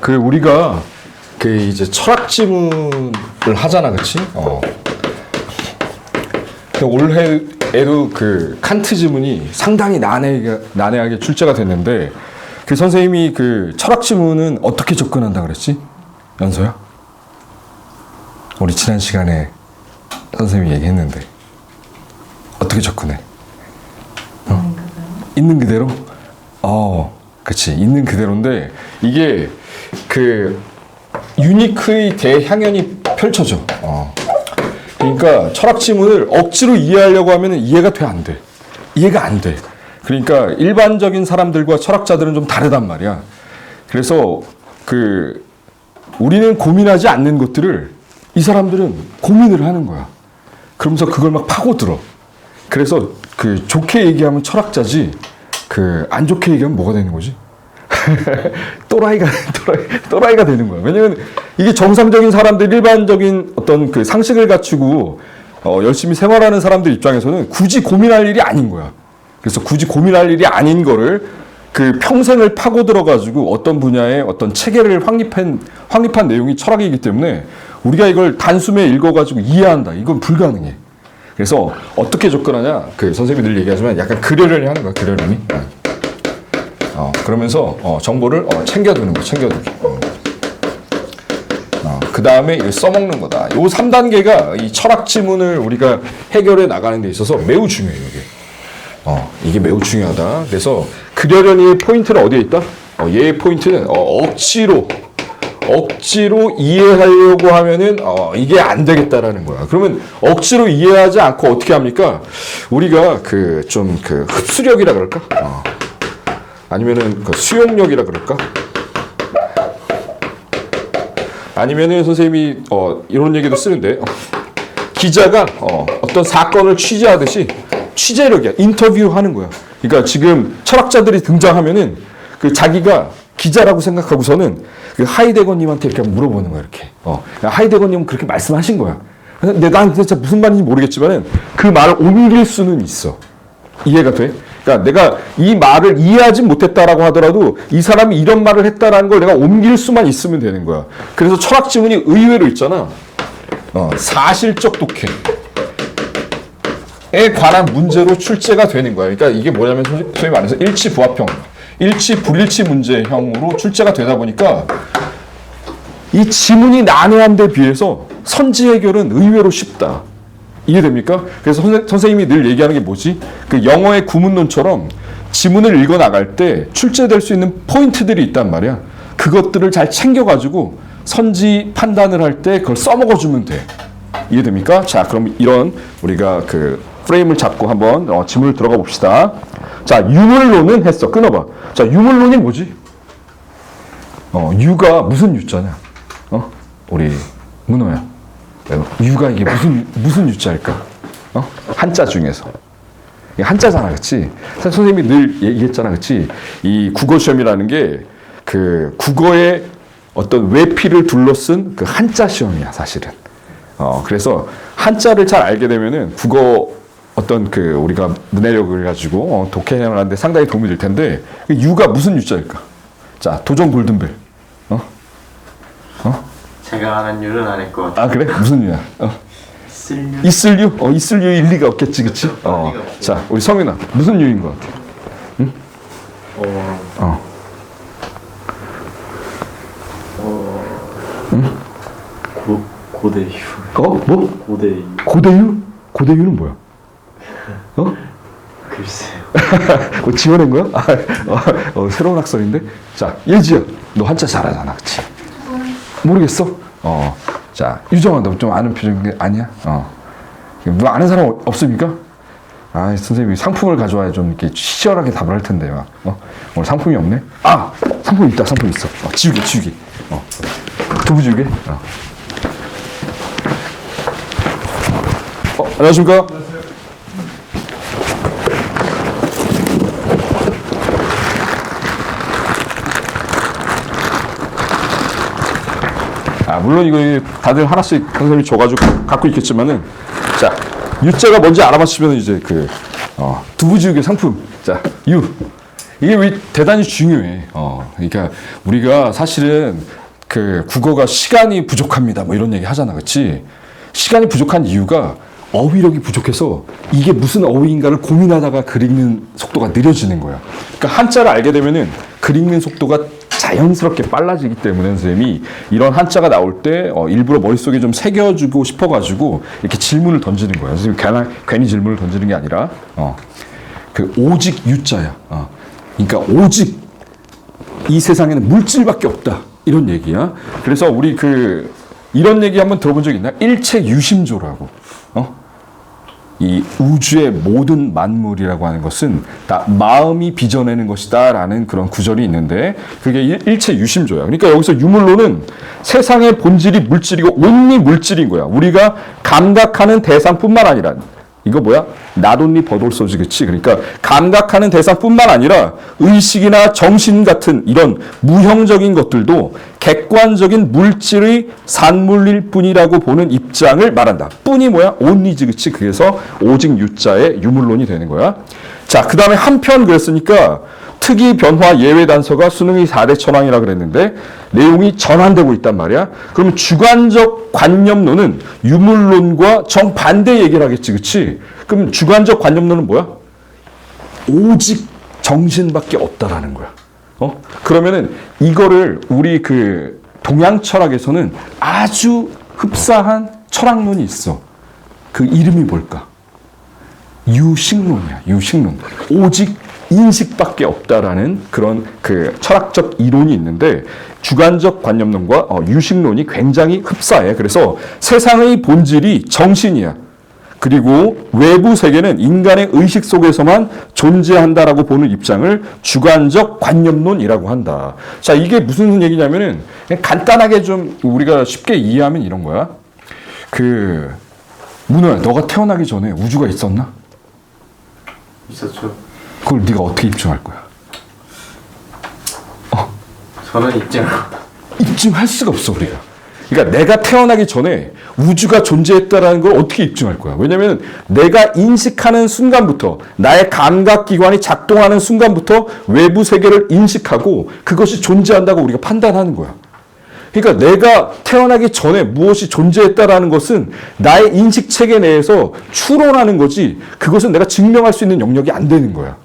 그 우리가 그 이제 철학 지문을 하잖아, 그렇지? 올해에도 그 칸트 지문이 상당히 난해하게 출제가 됐는데 그 선생님이 그 철학 지문은 어떻게 접근한다 그랬지? 연서야? 우리 지난 시간에 선생님이 얘기했는데 어떻게 접근해? 있는 그대로? 그치. 있는 그대로인데 이게 그 유니크의 대향연이 펼쳐져. 그러니까 철학 지문을 억지로 이해하려고 하면 이해가 돼, 안 돼? 이해가 안 돼. 그러니까 일반적인 사람들과 철학자들은 좀 다르단 말이야. 그래서 그 우리는 고민하지 않는 것들을 이 사람들은 고민을 하는 거야. 그러면서 그걸 막 파고들어. 그래서 그 좋게 얘기하면 철학자지, 그 안 좋게 얘기하면 뭐가 되는 거지? 또라이가 되는 거야. 왜냐면 이게 정상적인 사람들, 일반적인 어떤 그 상식을 갖추고 열심히 생활하는 사람들 입장에서는 굳이 고민할 일이 아닌 거야. 그래서 굳이 고민할 일이 아닌 거를 그 평생을 파고들어가지고 어떤 분야의 어떤 체계를 확립한 내용이 철학이기 때문에 우리가 이걸 단숨에 읽어가지고 이해한다. 이건 불가능해. 그래서 어떻게 접근하냐? 그 선생님이 늘 얘기하지만 약간 그려려니 하는 거야, 그려려니. 그러면서 정보를 챙겨두는 거야, 챙겨두기. 그 다음에 써먹는 거다. 요 3단계가 이 철학 지문을 우리가 해결해 나가는 데 있어서 매우 중요해요, 이게. 이게 매우 중요하다. 그래서 그려려니의 포인트는 어디에 있다? 얘의 포인트는 억지로 이해하려고 하면은 이게 안 되겠다라는 거야. 그러면 억지로 이해하지 않고 어떻게 합니까? 우리가 그 좀 그 흡수력이라 그럴까? 아니면은 그 수용력이라 그럴까? 아니면은 선생님이 이런 얘기도 쓰는데 기자가 어떤 사건을 취재하듯이 취재력이야. 인터뷰하는 거야. 그러니까 지금 철학자들이 등장하면은 그 자기가 기자라고 생각하고서는 그 하이데거님한테 이렇게 물어보는 거야, 이렇게. 하이데거님은 그렇게 말씀하신 거야. 근데 난 진짜 무슨 말인지 모르겠지만은 그 말을 옮길 수는 있어. 이해가 돼? 그러니까 내가 이 말을 이해하지 못했다라고 하더라도 이 사람이 이런 말을 했다라는 걸 내가 옮길 수만 있으면 되는 거야. 그래서 철학 지문이 의외로 있잖아. 사실적 독해에 관한 문제로 출제가 되는 거야. 그러니까 이게 뭐냐면 소위 말해서 일치부합형, 일치 불일치 문제형으로 출제가 되다 보니까 이 지문이 난해한 데 비해서 선지 해결은 의외로 쉽다. 이해됩니까? 그래서 선생님이 늘 얘기하는 게 뭐지? 그 영어의 구문론처럼 지문을 읽어 나갈 때 출제될 수 있는 포인트들이 있단 말이야. 그것들을 잘 챙겨가지고 선지 판단을 할 때 그걸 써먹어주면 돼. 이해됩니까? 자, 그럼 이런 우리가 그 프레임을 잡고 한번 지문을 들어가 봅시다. 자, 유물론은 했어. 끊어봐. 자, 유물론이 뭐지? 유가 무슨 유자냐? 우리 문호야. 유가 이게 무슨 유자일까? 한자 중에서. 한자잖아, 그치? 선생님이 늘 얘기했잖아, 그치? 이 국어 시험이라는 게 그 국어의 어떤 외피를 둘러쓴 그 한자 시험이야, 사실은. 그래서 한자를 잘 알게 되면은 국어 어떤 그 우리가 문해력을 가지고 독해하는데 상당히 도움이 될 텐데 유가 무슨 유자일까? 자, 도전 골든벨. 제가 아는 유는 아닐 것 같아요. 아, 그래? 무슨 유야? 이슬류? 이슬류? 이슬류일 리가 없겠지, 그치? 자, 우리 성윤아, 무슨 유인 것 같아? 응? 응? 고대유. 뭐? 고대유. 고대유? 고대유는 뭐야? 글쎄요. 지어낸 거야? 새로운 학설인데? 자, 예지야, 너 한자 잘하잖아, 그치? 모르겠어? 자, 유정아, 너 좀 아는 표정이 아니야? 뭐 아는 사람 없습니까? 선생님이 상품을 가져와야 좀 이렇게 치열하게 답을 할 텐데, 오늘 상품이 없네? 상품 있다, 상품 있어. 지우개. 두부 지우개? 안녕하십니까? 물론 이거 다들 하나씩 선생님이 줘가지고 갖고 있겠지만은, 자, 유자가 뭔지 알아맞히면 이제 두부지우개 상품. 자, 이게 왜 대단히 중요해. 그러니까 우리가 사실은 그 국어가 시간이 부족합니다. 뭐 이런 얘기 하잖아. 그렇지? 시간이 부족한 이유가 어휘력이 부족해서 이게 무슨 어휘인가를 고민하다가 글 읽는 속도가 느려지는 거야. 그러니까 한자를 알게 되면은 글 읽는 속도가 자연스럽게 빨라지기 때문에 선생님이 이런 한자가 나올 때 일부러 머릿속에 좀 새겨주고 싶어가지고 이렇게 질문을 던지는 거야. 선생님 괜히 질문을 던지는 게 아니라 그 오직 유자야. 그러니까 오직 이 세상에는 물질밖에 없다. 이런 얘기야. 그래서 우리 이런 얘기 한번 들어본 적 있나? 일체 유심조라고. 이 우주의 모든 만물이라고 하는 것은 다 마음이 빚어내는 것이다 라는 그런 구절이 있는데 그게 일체 유심조야. 그러니까 여기서 유물론은 세상의 본질이 물질이고 온리 물질인 거야. 우리가 감각하는 대상뿐만 아니라 이거 뭐야? 나돈니 버돌소지 그치? 그러니까 감각하는 대상뿐만 아니라 의식이나 정신 같은 이런 무형적인 것들도 객관적인 물질의 산물일 뿐이라고 보는 입장을 말한다. 뿐이 뭐야? 온리지 그치? 그래서 오직 유자의 유물론이 되는 거야. 자, 그 다음에 한편 그랬으니까 특이 변화 예외 단서가 수능의 4대 천왕이라 그랬는데 내용이 전환되고 있단 말이야. 그러면 주관적 관념론은 유물론과 정반대 얘기를 하겠지. 그치? 그럼 주관적 관념론은 뭐야? 오직 정신밖에 없다라는 거야. 그러면은 이거를 우리 동양 철학에서는 아주 흡사한 철학론이 있어. 그 이름이 뭘까? 유식론이야. 유식론. 오직 인식밖에 없다라는 그런 철학적 이론이 있는데 주관적 관념론과 유식론이 굉장히 흡사해. 그래서 세상의 본질이 정신이야. 그리고 외부 세계는 인간의 의식 속에서만 존재한다라고 보는 입장을 주관적 관념론이라고 한다. 자, 이게 무슨 얘기냐면은 간단하게 좀 우리가 쉽게 이해하면 이런 거야. 문호야, 너가 태어나기 전에 우주가 있었나? 있었죠. 그걸 네가 어떻게 입증할 거야? 저는 입증할 수가 없어 우리가. 그러니까 내가 태어나기 전에 우주가 존재했다라는 걸 어떻게 입증할 거야? 왜냐면 내가 인식하는 순간부터 나의 감각기관이 작동하는 순간부터 외부 세계를 인식하고 그것이 존재한다고 우리가 판단하는 거야. 그러니까 내가 태어나기 전에 무엇이 존재했다라는 것은 나의 인식체계 내에서 추론하는 거지 그것은 내가 증명할 수 있는 영역이 안 되는 거야.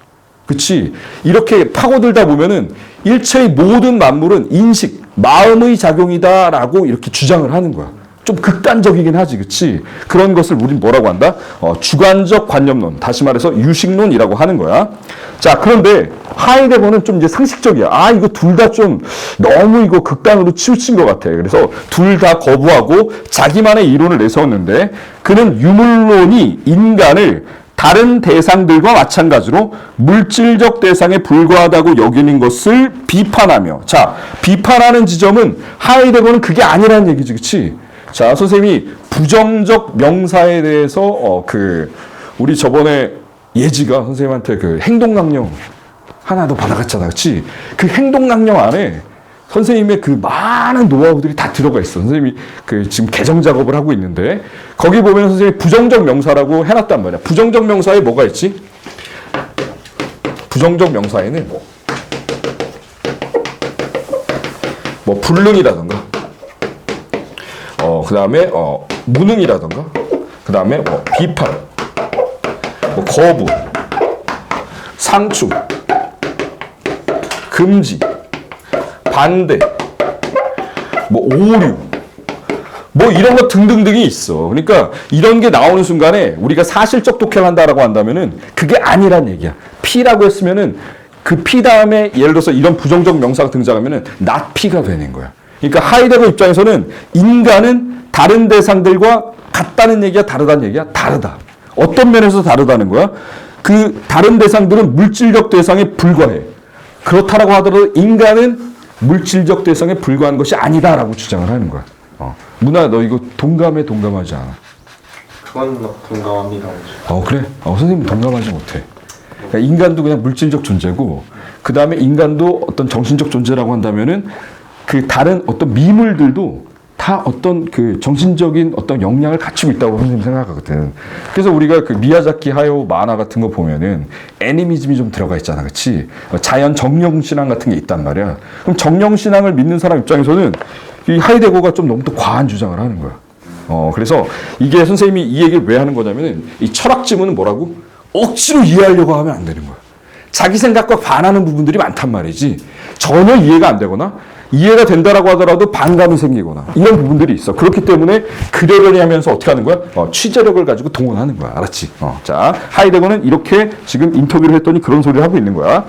그치? 이렇게 파고들다 보면은 일체의 모든 만물은 인식, 마음의 작용이다라고 이렇게 주장을 하는 거야. 좀 극단적이긴 하지, 그치? 그런 것을 우린 뭐라고 한다? 주관적 관념론, 다시 말해서 유식론이라고 하는 거야. 자, 그런데 하이데거는 좀 이제 상식적이야. 이거 둘 다 좀 너무 이거 극단으로 치우친 것 같아. 그래서 둘 다 거부하고 자기만의 이론을 내세웠는데 그는 유물론이 인간을 다른 대상들과 마찬가지로 물질적 대상에 불과하다고 여기는 것을 비판하며, 자, 비판하는 지점은 하이데거는 그게 아니라는 얘기지, 그치? 자, 선생님이 부정적 명사에 대해서 우리 저번에 예지가 선생님한테 행동강령 하나 더 받아갔잖아, 그치? 그 행동강령 안에 선생님의 많은 노하우들이 다 들어가 있어. 선생님이 지금 개정 작업을 하고 있는데 거기 보면 선생님이 부정적 명사라고 해놨단 말이야. 부정적 명사에 뭐가 있지? 부정적 명사에는 뭐 불능이라던가 그 다음에 무능이라던가 그 다음에 비판, 거부, 상충, 금지, 반대, 오류, 이런 거 등등등이 있어. 그러니까 이런 게 나오는 순간에 우리가 사실적 독해를 한다라고 한다면은 그게 아니란 얘기야. P라고 했으면은 그 P 다음에 예를 들어서 이런 부정적 명사가 등장하면은 not P가 되는 거야. 그러니까 하이데거 입장에서는 인간은 다른 대상들과 같다는 얘기야, 다르다는 얘기야? 다르다. 어떤 면에서 다르다는 거야? 그 다른 대상들은 물질적 대상에 불과해. 그렇다라고 하더라도 인간은 물질적 대상에 불과한 것이 아니다라고 주장을 하는 거야. 문화, 너 이거 동감해, 동감하지 않아? 그건 동감합니다. 그래? 선생님 동감하지 못해. 그러니까 인간도 그냥 물질적 존재고, 그 다음에 인간도 어떤 정신적 존재라고 한다면은 그 다른 어떤 미물들도 다 다 어떤 그 정신적인 어떤 역량을 갖추고 있다고 선생님 생각하거든. 그래서 우리가 그 미야자키 하야오 만화 같은 거 보면은 애니미즘이 좀 들어가 있잖아, 그렇지? 자연 정령신앙 같은 게 있단 말이야. 그럼 정령신앙을 믿는 사람 입장에서는 이 하이데거가 좀 너무 또 과한 주장을 하는 거야. 그래서 이게 선생님이 이 얘기를 왜 하는 거냐면은 이 철학 지문은 뭐라고? 억지로 이해하려고 하면 안 되는 거야. 자기 생각과 반하는 부분들이 많단 말이지. 전혀 이해가 안 되거나 이해가 된다라고 하더라도 반감이 생기거나 이런 부분들이 있어. 그렇기 때문에 그러려니 하면서 어떻게 하는 거야? 취재력을 가지고 동원하는 거야. 알았지? 자, 하이데거는 이렇게 지금 인터뷰를 했더니 그런 소리를 하고 있는 거야.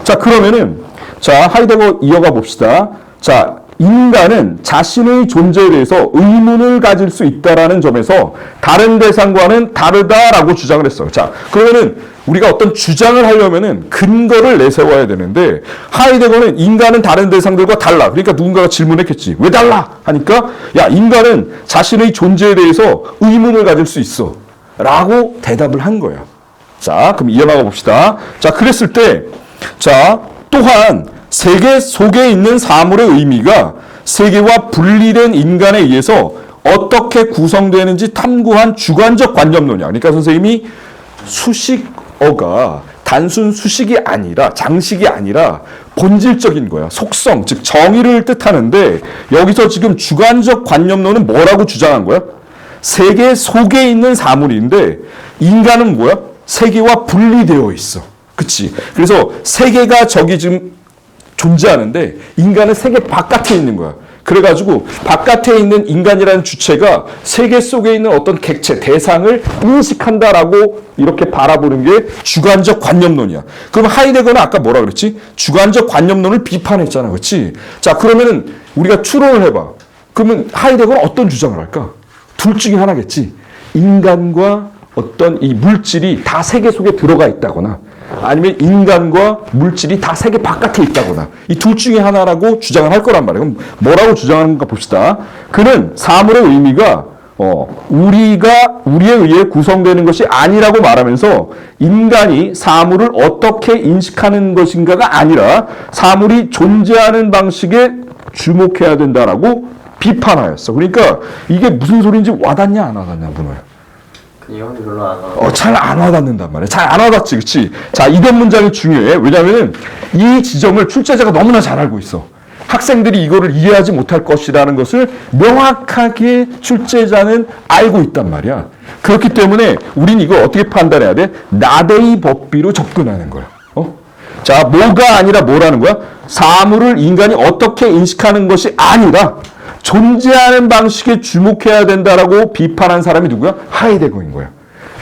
자, 그러면은 자, 하이데거 이어가 봅시다. 자, 인간은 자신의 존재에 대해서 의문을 가질 수 있다라는 점에서 다른 대상과는 다르다라고 주장을 했어요. 자, 그러면은 우리가 어떤 주장을 하려면은 근거를 내세워야 되는데 하이데거는 인간은 다른 대상들과 달라. 그러니까 누군가가 질문했겠지. 왜 달라? 하니까 야, 인간은 자신의 존재에 대해서 의문을 가질 수 있어. 라고 대답을 한 거야. 자, 그럼 이어나가 봅시다. 자, 그랬을 때 자, 또한 세계 속에 있는 사물의 의미가 세계와 분리된 인간에 의해서 어떻게 구성되는지 탐구한 주관적 관념론이야. 그러니까 선생님이 수식어가 단순 수식이 아니라 장식이 아니라 본질적인 거야. 속성, 즉 정의를 뜻하는데 여기서 지금 주관적 관념론은 뭐라고 주장한 거야? 세계 속에 있는 사물인데 인간은 뭐야? 세계와 분리되어 있어. 그치? 그래서 세계가 저기 지금 존재하는데 인간은 세계 바깥에 있는 거야. 그래가지고 바깥에 있는 인간이라는 주체가 세계 속에 있는 어떤 객체, 대상을 인식한다라고 이렇게 바라보는 게 주관적 관념론이야. 그럼 하이데거는 아까 뭐라 그랬지? 주관적 관념론을 비판했잖아. 그렇지? 자, 그러면은 우리가 추론을 해봐. 그러면 하이데거는 어떤 주장을 할까? 둘 중에 하나겠지. 인간과 어떤 이 물질이 다 세계 속에 들어가 있다거나 아니면 인간과 물질이 다 세계 바깥에 있다거나 이 둘 중에 하나라고 주장을 할 거란 말이에요. 그럼 뭐라고 주장하는가 봅시다. 그는 사물의 의미가 우리에 의해 구성되는 것이 아니라고 말하면서 인간이 사물을 어떻게 인식하는 것인가가 아니라 사물이 존재하는 방식에 주목해야 된다라고 비판하였어. 그러니까 이게 무슨 소리인지 와닿냐 안 와닿냐 문호야. 이형이 별로 안 와. 잘 안 와닿는단 말이야. 잘 안 와닿지, 그치? 자, 이런 문장이 중요해. 왜냐면은 이 지점을 출제자가 너무나 잘 알고 있어. 학생들이 이거를 이해하지 못할 것이라는 것을 명확하게 출제자는 알고 있단 말이야. 그렇기 때문에 우린 이걸 어떻게 판단해야 돼? 나데이 법비로 접근하는 거야. 자, 뭐가 아니라 뭐라는 거야? 사물을 인간이 어떻게 인식하는 것이 아니라 존재하는 방식에 주목해야 된다라고 비판한 사람이 누구야? 하이데거인 거야.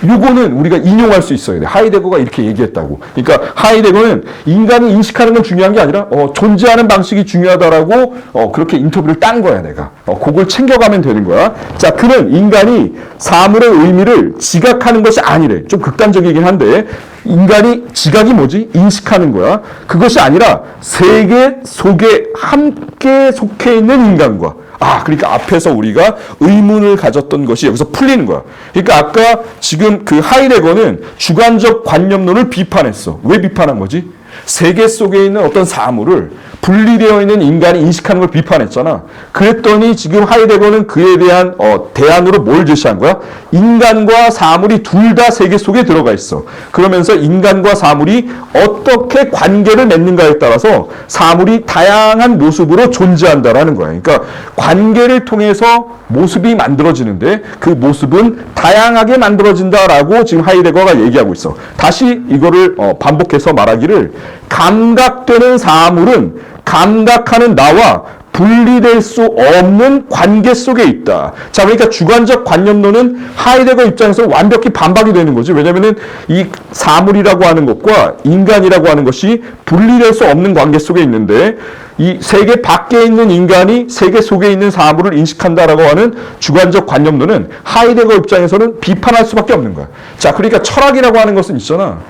요거는 우리가 인용할 수 있어야 돼. 하이데거가 이렇게 얘기했다고. 그러니까 하이데거는 인간이 인식하는 건 중요한 게 아니라 존재하는 방식이 중요하다라고 그렇게 인터뷰를 딴 거야, 내가. 그걸 챙겨가면 되는 거야. 자, 그는 인간이 사물의 의미를 지각하는 것이 아니래. 좀 극단적이긴 한데 인간이 지각이 뭐지? 인식하는 거야. 그것이 아니라 세계 속에 함께 속해 있는 인간과 그러니까 앞에서 우리가 의문을 가졌던 것이 여기서 풀리는 거야. 그러니까 아까 지금 그 하이데거는 주관적 관념론을 비판했어. 왜 비판한 거지? 세계 속에 있는 어떤 사물을 분리되어 있는 인간이 인식하는 걸 비판했잖아. 그랬더니 지금 하이데거는 그에 대한 대안으로 뭘 제시한 거야? 인간과 사물이 둘 다 세계 속에 들어가 있어. 그러면서 인간과 사물이 어떻게 관계를 맺는가에 따라서 사물이 다양한 모습으로 존재한다라는 거야. 그러니까 관계를 통해서 모습이 만들어지는데 그 모습은 다양하게 만들어진다라고 지금 하이데거가 얘기하고 있어. 다시 이거를 반복해서 말하기를 감각되는 사물은 감각하는 나와 분리될 수 없는 관계 속에 있다. 자, 그러니까 주관적 관념론은 하이데거 입장에서 완벽히 반박이 되는 거지. 왜냐면은 이 사물이라고 하는 것과 인간이라고 하는 것이 분리될 수 없는 관계 속에 있는데 이 세계 밖에 있는 인간이 세계 속에 있는 사물을 인식한다라고 하는 주관적 관념론은 하이데거 입장에서는 비판할 수밖에 없는 거야. 자, 그러니까 철학이라고 하는 것은 있잖아.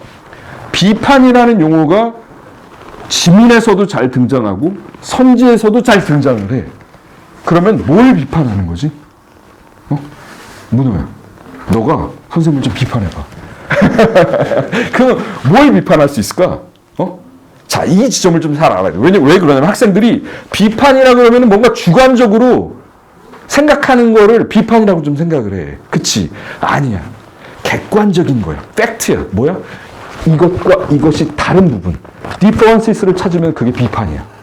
비판이라는 용어가 지문에서도 잘 등장하고 선지에서도 잘 등장을 해. 그러면 뭘 비판하는 거지? 문호야, 너가 선생님을 좀 비판해봐. 그럼 뭘 비판할 수 있을까? 자, 이 지점을 좀 잘 알아야 돼. 왜 그러냐면 학생들이 비판이라 그러면 뭔가 주관적으로 생각하는 거를 비판이라고 좀 생각을 해. 그치? 아니야. 객관적인 거야. 팩트야. 뭐야? 이것과 이것이 다른 부분. 디퍼런시스를 찾으면 그게 비판이야.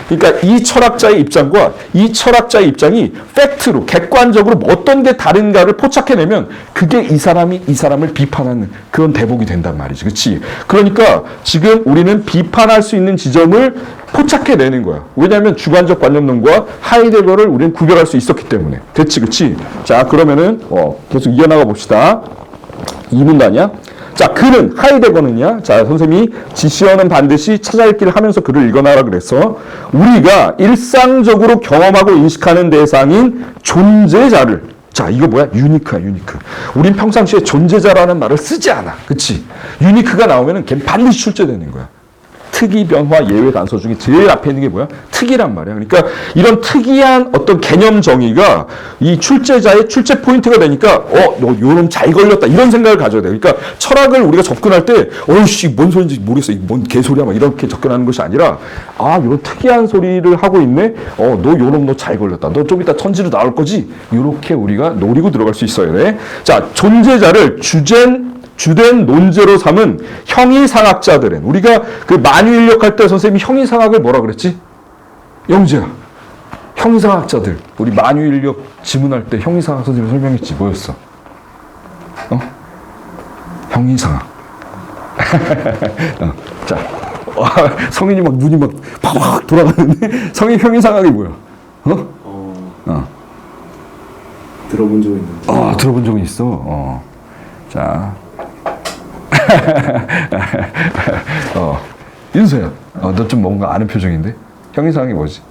그러니까 이 철학자의 입장과 이 철학자의 입장이 팩트로 객관적으로 어떤 게 다른가를 포착해내면 그게 이 사람을 비판하는 그런 대목이 된단 말이지. 그렇지? 그러니까 지금 우리는 비판할 수 있는 지점을 포착해내는 거야. 왜냐하면 주관적 관념론과 하이데거를 우리는 구별할 수 있었기 때문에. 됐지? 그렇지? 자, 그러면은 계속 이어나가 봅시다. 2문단이야. 자, 글은 하이데거는요. 자, 선생님이 지시어는 반드시 찾아 읽기를 하면서 글을 읽어놔라 그래서 우리가 일상적으로 경험하고 인식하는 대상인 존재자를 자, 이거 뭐야? 유니크야, 유니크. 우린 평상시에 존재자라는 말을 쓰지 않아. 그치? 유니크가 나오면은 걔는 반드시 출제되는 거야. 특이, 변화, 예외, 단서 중에 제일 앞에 있는 게 뭐야? 특이란 말이야. 그러니까 이런 특이한 어떤 개념 정의가 이 출제자의 출제 포인트가 되니까 너 요놈 잘 걸렸다 이런 생각을 가져야 돼. 그러니까 철학을 우리가 접근할 때 어이씨 뭔 소리인지 모르겠어. 뭔 개소리야 막 이렇게 접근하는 것이 아니라 이런 특이한 소리를 하고 있네. 너 요놈 너 잘 걸렸다. 너 좀 이따 천지로 나올 거지. 이렇게 우리가 노리고 들어갈 수 있어야 돼. 자, 존재자를 주된 논제로 삼은 형이상학자들은 우리가 그 만유인력 할 때 선생님이 형이상학을 뭐라 그랬지? 영재야. 형이상학자들. 우리 만유인력 지문할 때 형이상학 선생님이 설명했지. 뭐였어? 형이상학. 자, 성인이 막 눈이 막 팍팍 돌아가는데 성인 형이상학이 뭐야? 들어본 적이 있는데. 들어본 적이 있어. 자. 윤서야, 너 좀 뭔가 아는 표정인데? 형이상학이 뭐지?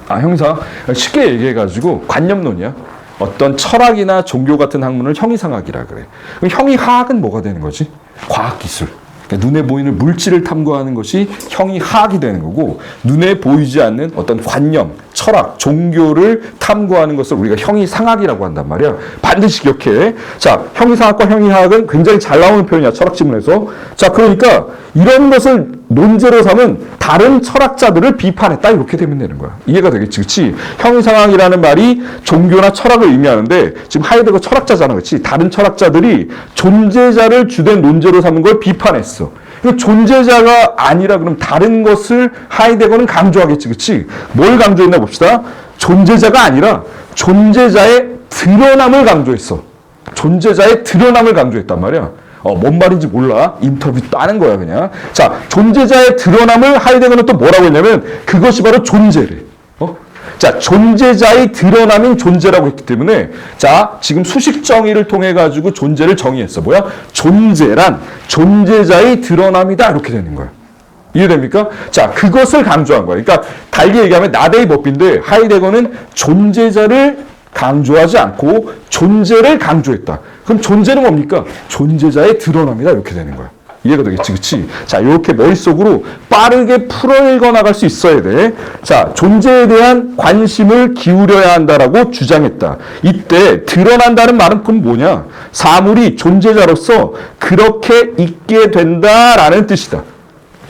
형이상학? 쉽게 얘기해가지고 관념론이야. 어떤 철학이나 종교 같은 학문을 형이상학이라 그래. 그럼 형이하학은 뭐가 되는 거지? 과학기술. 그러니까 눈에 보이는 물질을 탐구하는 것이 형이하학이 되는 거고 눈에 보이지 않는 어떤 관념, 철학, 종교를 탐구하는 것을 우리가 형이상학이라고 한단 말이야. 반드시 기억해. 자, 형이상학과 형이하학은 굉장히 잘 나오는 표현이야. 철학 지문에서. 자, 그러니까 이런 것을 논제로 삼은 다른 철학자들을 비판했다. 이렇게 되면 되는 거야. 이해가 되겠지. 그치? 형이상학이라는 말이 종교나 철학을 의미하는데 지금 하이데거 철학자잖아. 그치? 다른 철학자들이 존재자를 주된 논제로 삼은 걸 비판했어. 존재자가 아니라 그럼 다른 것을 하이데거는 강조하겠지. 그치? 뭘 강조했나 봅시다. 존재자가 아니라 존재자의 드러남을 강조했어. 존재자의 드러남을 강조했단 말이야. 뭔 말인지 몰라. 인터뷰 따는 거야, 그냥. 자, 존재자의 드러남을 하이데거는 또 뭐라고 했냐면 그것이 바로 존재래. 자, 존재자의 드러남인 존재라고 했기 때문에 자, 지금 수식 정의를 통해 가지고 존재를 정의했어. 뭐야? 존재란 존재자의 드러남이다. 이렇게 되는 거야. 이해됩니까? 자, 그것을 강조한 거야. 그러니까 달리 얘기하면 나데이 법인데 하이데거는 존재자를 강조하지 않고 존재를 강조했다. 그럼 존재는 뭡니까? 존재자의 드러남이다. 이렇게 되는 거야. 이해가 되겠지, 그치? 자, 이렇게 머릿속으로 빠르게 풀어 읽어 나갈 수 있어야 돼. 자, 존재에 대한 관심을 기울여야 한다라고 주장했다. 이때 드러난다는 말은 그럼 뭐냐? 사물이 존재자로서 그렇게 있게 된다라는 뜻이다.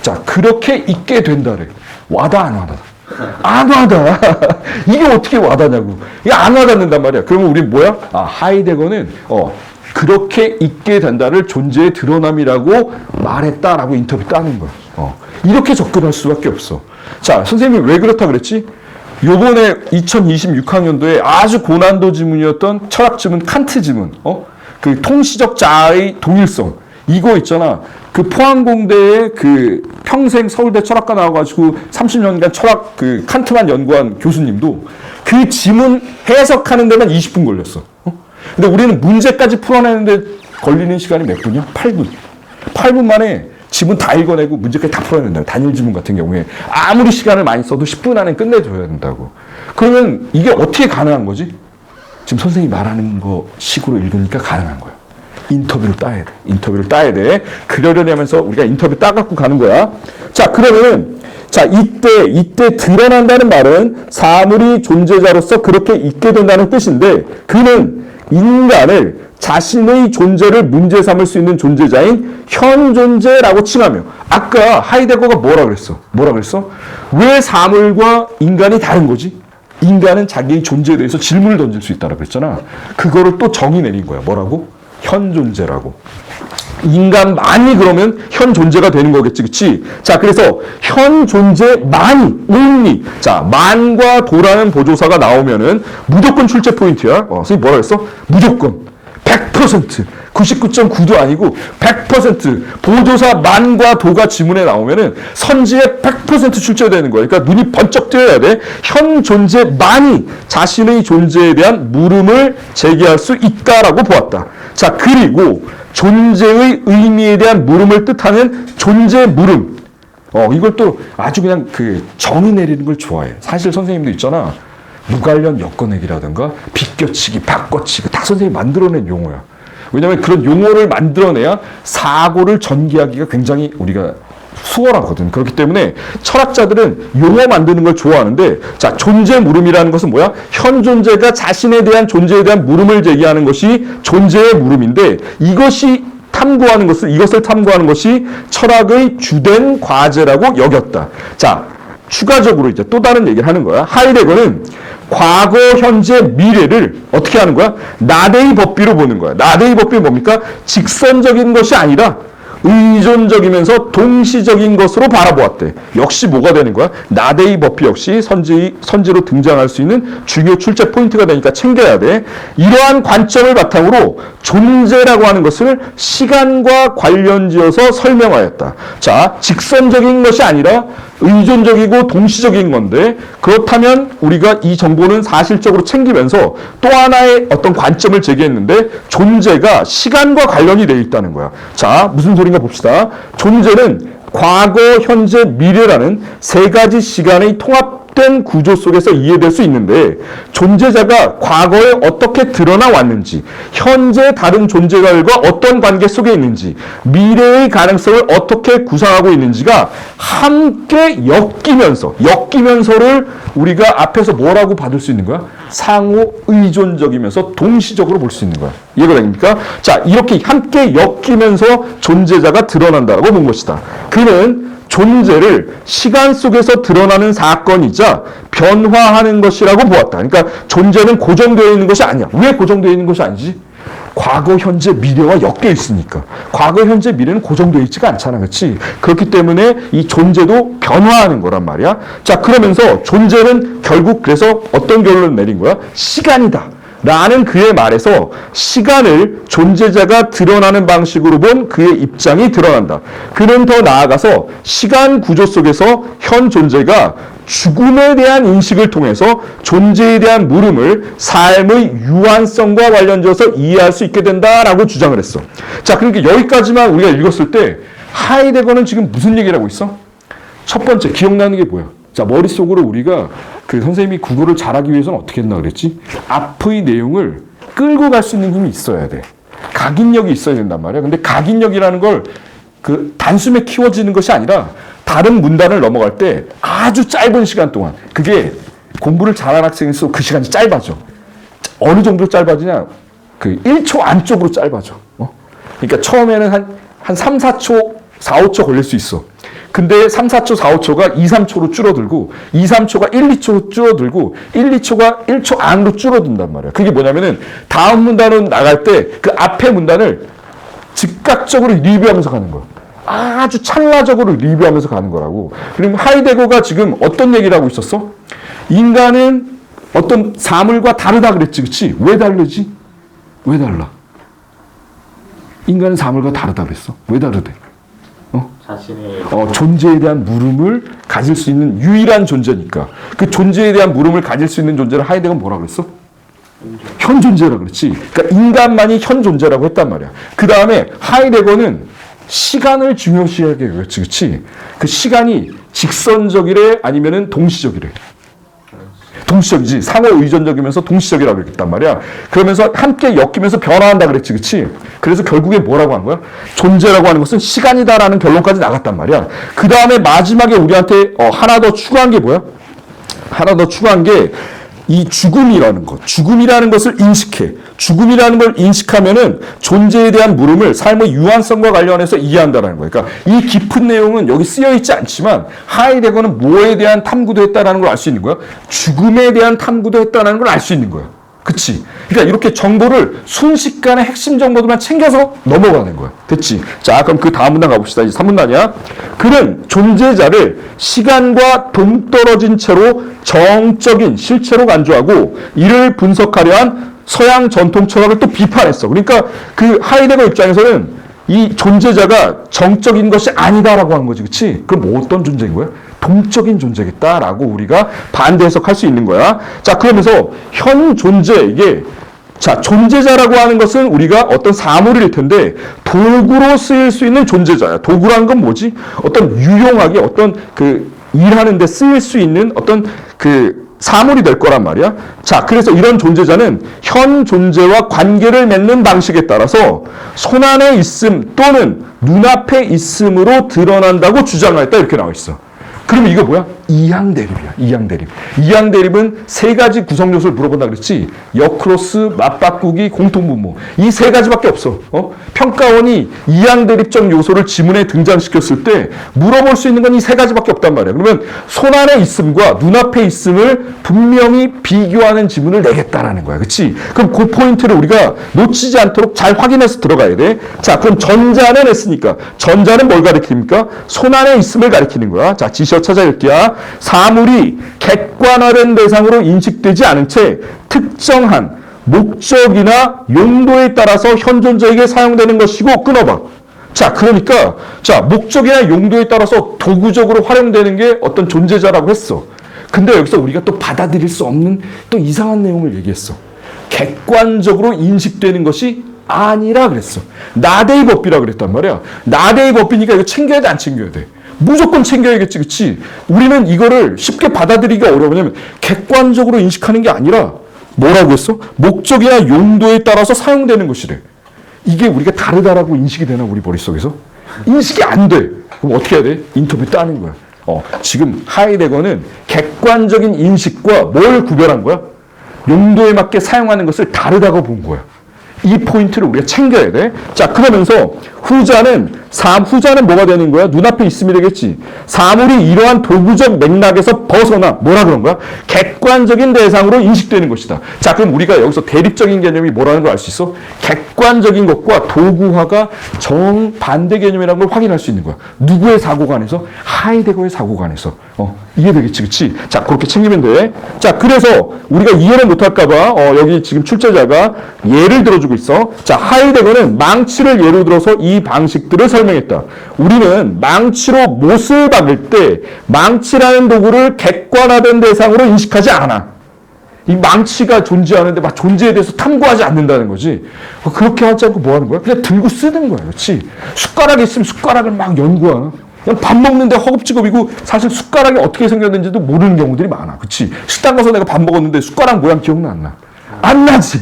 자, 그렇게 있게 된다래. 와다, 안 와다? 안 와다. 이게 어떻게 와다냐고. 이게 안 와닿는단 말이야. 그러면 우리 뭐야? 하이데거는, 그렇게 있게 된다를 존재의 드러남이라고 말했다라고 인터뷰 따는 거야. 이렇게 접근할 수밖에 없어. 자, 선생님이 왜 그렇다 그랬지? 요번에 2026학년도에 아주 고난도 지문이었던 철학 지문, 칸트 지문, 그 통시적 자아의 동일성. 이거 있잖아. 그 포항공대에 그 평생 서울대 철학과 나와가지고 30년간 철학 그 칸트만 연구한 교수님도 그 지문 해석하는 데만 20분 걸렸어. 근데 우리는 문제까지 풀어내는데 걸리는 시간이 몇 분이야? 8분. 8분 만에 지문 다 읽어내고 문제까지 다 풀어야 된다. 단일 지문 같은 경우에 아무리 시간을 많이 써도 10분 안에 끝내줘야 된다고. 그러면 이게 어떻게 가능한 거지? 지금 선생님이 말하는 거 식으로 읽으니까 가능한 거야. 인터뷰를 따야 돼. 인터뷰를 따야 돼. 그러려면서 우리가 인터뷰 따갖고 가는 거야. 자, 그러면은 자, 이때 드러난다는 말은 사물이 존재자로서 그렇게 있게 된다는 뜻인데 그는 인간을 자신의 존재를 문제 삼을 수 있는 존재자인 현존재라고 칭하며 아까 하이데거가 뭐라 그랬어? 왜 사물과 인간이 다른 거지? 인간은 자기의 존재에 대해서 질문을 던질 수 있다라고 했잖아. 그거를 또 정의 내린 거야. 뭐라고? 현 존재라고. 인간만이 그러면 현 존재가 되는 거겠지, 그치? 자, 그래서 현 존재만이, only. 자, 만과 도라는 보조사가 나오면은 무조건 출제 포인트야. 선생님 뭐라 그랬어? 무조건. 100%. 99.9도 아니고 100% 보조사 만과 도가 지문에 나오면은 선지에 100% 출제되는 거예요. 그러니까 눈이 번쩍 뜨여야 돼. 현 존재만이 자신의 존재에 대한 물음을 제기할 수 있다라고 보았다. 자, 그리고 존재의 의미에 대한 물음을 뜻하는 존재 물음. 이걸 또 아주 그냥 정의 내리는 걸 좋아해. 사실 선생님도 있잖아. 무관련 엮어내기라든가 비껴치기, 바꿔치기 다 선생님이 만들어낸 용어야. 왜냐하면 그런 용어를 만들어내야 사고를 전개하기가 굉장히 우리가 수월하거든. 그렇기 때문에 철학자들은 용어 만드는 걸 좋아하는데, 자, 존재 물음이라는 것은 뭐야? 현 존재가 자신에 대한 존재에 대한 물음을 제기하는 것이 존재의 물음인데, 이것을 탐구하는 것이 철학의 주된 과제라고 여겼다. 자, 추가적으로 이제 또 다른 얘기를 하는 거야. 하이데거는 과거, 현재, 미래를 어떻게 하는 거야? 나데이 법비로 보는 거야. 나데이 법비는 뭡니까? 직선적인 것이 아니라 의존적이면서 동시적인 것으로 바라보았대. 역시 뭐가 되는 거야? 나데이 법비 역시 선지로 등장할 수 있는 중요 출제 포인트가 되니까 챙겨야 돼. 이러한 관점을 바탕으로 존재라고 하는 것을 시간과 관련지어서 설명하였다. 자, 직선적인 것이 아니라 의존적이고 동시적인 건데, 그렇다면 우리가 이 정보는 사실적으로 챙기면서 또 하나의 어떤 관점을 제기했는데, 존재가 시간과 관련이 되어 있다는 거야. 자, 무슨 소린가 봅시다. 존재는 과거, 현재, 미래라는 세 가지 시간의 통합된 구조 속에서 이해될 수 있는데, 존재자가 과거에 어떻게 드러나 왔는지, 현재 다른 존재들과 어떤 관계 속에 있는지, 미래의 가능성을 어떻게 구상하고 있는지가 함께 엮이면서를 우리가 앞에서 뭐라고 받을 수 있는 거야? 상호 의존적이면서 동시적으로 볼 수 있는 거야. 이해가 됩니까? 자, 이렇게 함께 엮이면서 존재자가 드러난다고 본 것이다. 그는 존재를 시간 속에서 드러나는 사건이자 변화하는 것이라고 보았다. 그러니까 존재는 고정되어 있는 것이 아니야. 왜 고정되어 있는 것이 아니지? 과거, 현재, 미래와 엮여 있으니까. 과거, 현재, 미래는 고정되어 있지가 않잖아. 그렇지? 그렇기 때문에 이 존재도 변화하는 거란 말이야. 자, 그러면서 존재는 결국 그래서 어떤 결론을 내린 거야? 시간이다. 라는 그의 말에서 시간을 존재자가 드러나는 방식으로 본 그의 입장이 드러난다. 그는 더 나아가서 시간 구조 속에서 현 존재가 죽음에 대한 인식을 통해서 존재에 대한 물음을 삶의 유한성과 관련지어서 이해할 수 있게 된다라고 주장을 했어. 자, 그러니까 여기까지만 우리가 읽었을 때 하이데거는 지금 무슨 얘기를 하고 있어? 첫 번째 기억나는 게 뭐야? 자, 머릿속으로 우리가 선생님이 국어를 잘하기 위해서는 어떻게 했나 그랬지? 앞의 내용을 끌고 갈 수 있는 힘이 있어야 돼. 각인력이 있어야 된단 말이야. 근데 각인력이라는 걸 단숨에 키워지는 것이 아니라 다른 문단을 넘어갈 때 아주 짧은 시간 동안, 그게 공부를 잘하는 학생일수록 그 시간이 짧아져. 어느 정도 짧아지냐? 1초 안쪽으로 짧아져. 그러니까 처음에는 한 3, 4초, 4, 5초 걸릴 수 있어. 근데 3, 4초, 4, 5초가 2, 3초로 줄어들고 2, 3초가 1, 2초로 줄어들고 1, 2초가 1초 안으로 줄어든단 말이야. 그게 뭐냐면은 다음 문단으로 나갈 때 그 앞에 문단을 즉각적으로 리뷰하면서 가는 거야. 아주 찰나적으로 리뷰하면서 가는 거라고. 그럼 하이데거가 지금 어떤 얘기를 하고 있었어? 인간은 어떤 사물과 다르다 그랬지, 그치? 왜 다르지? 왜 달라? 인간은 사물과 다르다 그랬어. 왜 다르대? 자신의 존재에 대한 물음을 가질 수 있는 유일한 존재니까. 그 존재에 대한 물음을 가질 수 있는 존재를 하이데거는 뭐라 그랬어? 현 존재라고 그랬지. 그러니까 인간만이 현 존재라고 했단 말이야. 그 다음에 하이데거는 시간을 중요시하게 그랬지, 그치? 그 시간이 직선적이래 아니면은 동시적이래. 동시적이지. 상호 의존적이면서 동시적이라고 했단 말이야. 그러면서 함께 엮이면서 변화한다 그랬지, 그치? 그래서 결국에 뭐라고 한 거야? 존재라고 하는 것은 시간이다라는 결론까지 나갔단 말이야. 그 다음에 마지막에 우리한테 하나 더 추가한 게 뭐야? 하나 더 추가한 게 이 죽음이라는 것을 인식해. 죽음이라는 걸 인식하면은 존재에 대한 물음을 삶의 유한성과 관련해서 이해한다는 거예요. 그러니까 이 깊은 내용은 여기 쓰여 있지 않지만 하이데거는 뭐에 대한 탐구도 했다는 걸 알 수 있는 거야? 죽음에 대한 탐구도 했다는 걸 알 수 있는 거야. 그치? 그러니까 이렇게 정보를 순식간에 핵심 정보들만 챙겨서 넘어가는 거야. 됐지? 자, 그럼 그 다음 문단 가봅시다. 이제 3문단이야. 그는 존재자를 시간과 동떨어진 채로 정적인 실체로 간주하고 이를 분석하려 한 서양 전통 철학을 또 비판했어. 그러니까 그 하이데거 입장에서는 이 존재자가 정적인 것이 아니다라고 하는 거지. 그치? 그럼 뭐 어떤 존재인 거야? 동적인 존재겠다라고 우리가 반대 해석할 수 있는 거야. 자, 그러면서 현 존재, 이게, 자, 존재자라고 하는 것은 우리가 어떤 사물일 텐데 도구로 쓰일 수 있는 존재자야. 도구라는 건 뭐지? 어떤 유용하게 어떤 그 일하는 데 쓰일 수 있는 어떤 그 사물이 될 거란 말이야. 자, 그래서 이런 존재자는 현 존재와 관계를 맺는 방식에 따라서 손안에 있음 또는 눈앞에 있음으로 드러난다고 주장하였다. 이렇게 나와 있어. 그러면 이거 뭐야? 이항대립이야. 이항대립. 이항대립은 세 가지 구성 요소를 물어본다 그랬지. 역크로스, 맞바꾸기, 공통분모. 이 세 가지밖에 없어. 평가원이 이항대립적 요소를 지문에 등장시켰을 때 물어볼 수 있는 건 이 세 가지밖에 없단 말이야. 그러면 손안에 있음과 눈앞에 있음을 분명히 비교하는 지문을 내겠다라는 거야. 그치? 그럼 그 포인트를 우리가 놓치지 않도록 잘 확인해서 들어가야 돼. 자, 그럼 전자는 했으니까. 전자는 뭘 가리킵니까? 손안에 있음을 가리키는 거야. 자, 지시어 찾아 읽기야. 사물이 객관화된 대상으로 인식되지 않은 채 특정한 목적이나 용도에 따라서 현 존재에게 사용되는 것이고 끊어봐. 자, 그러니까 자, 목적이나 용도에 따라서 도구적으로 활용되는 게 어떤 존재자라고 했어. 근데 여기서 우리가 또 받아들일 수 없는 또 이상한 내용을 얘기했어. 객관적으로 인식되는 것이 아니라 그랬어. 나데이 법비라 그랬단 말이야. 나데이 법비니까 이거 챙겨야 돼, 안 챙겨야 돼? 무조건 챙겨야겠지, 그치? 우리는 이거를 쉽게 받아들이기가 어려워. 왜냐면 객관적으로 인식하는 게 아니라 뭐라고 했어? 목적이나 용도에 따라서 사용되는 것이래. 이게 우리가 다르다라고 인식이 되나, 우리 머릿속에서? 인식이 안 돼. 그럼 어떻게 해야 돼? 인터뷰 따는 거야. 지금 하이데거는 객관적인 인식과 뭘 구별한 거야? 용도에 맞게 사용하는 것을 다르다고 본 거야. 이 포인트를 우리가 챙겨야 돼. 자, 그러면서 후자는 뭐가 되는 거야? 눈앞에 있음이 되겠지. 사물이 이러한 도구적 맥락에서 벗어나 뭐라 그런 거야? 객관적인 대상으로 인식되는 것이다. 자, 그럼 우리가 여기서 대립적인 개념이 뭐라는 걸 알 수 있어? 객관적인 것과 도구화가 정반대 개념이라는 걸 확인할 수 있는 거야. 누구의 사고관에서? 하이데거의 사고관에서. 이해되겠지, 그치? 자, 그렇게 챙기면 돼. 자, 그래서 우리가 이해를 못할까봐 여기 지금 출제자가 예를 들어주고 있어. 자, 하이데거는 망치를 예로 들어서 이 방식들을 설명했다. 우리는 망치로 못을 박을 때 망치라는 도구를 객관화된 대상으로 인식하지 않아. 이 망치가 존재하는데 막 존재에 대해서 탐구하지 않는다는 거지. 그렇게 하지 않고 뭐 하는 거야? 그냥 들고 쓰는 거야. 그렇지? 숟가락이 있으면 숟가락을 막 연구하나? 그냥 밥 먹는데 허겁지겁이고 사실 숟가락이 어떻게 생겼는지도 모르는 경우들이 많아. 그치? 식당 가서 내가 밥 먹었는데 숟가락 모양 기억나 안 나? 안 나지.